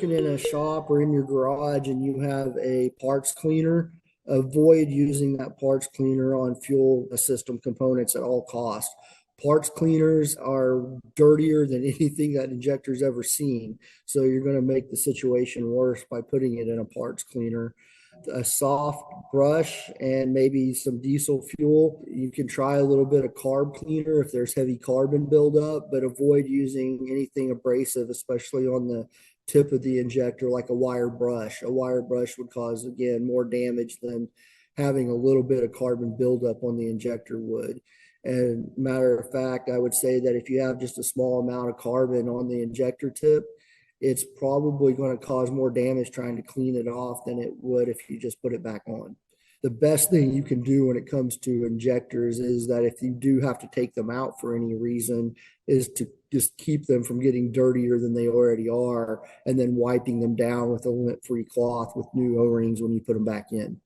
working in a shop or in your garage and you have a parts cleaner, avoid using that parts cleaner on fuel system components at all costs. Parts cleaners are dirtier than anything that Injector's ever seen. So you're going to make the situation worse by putting it in a parts cleaner. A soft brush and maybe some diesel fuel. You can try a little bit of carb cleaner if there's heavy carbon buildup, but avoid using anything abrasive, especially on the tip of the injector, like a wire brush. A wire brush would cause, again, more damage than having a little bit of carbon buildup on the injector would. And matter of fact, I would say that if you have just a small amount of carbon on the injector tip, it's probably going to cause more damage trying to clean it off than it would if you just put it back on. The best thing you can do when it comes to injectors is that if you do have to take them out for any reason, is to just keep them from getting dirtier than they already are, and then wiping them down with a lint-free cloth with new O-rings when you put them back in.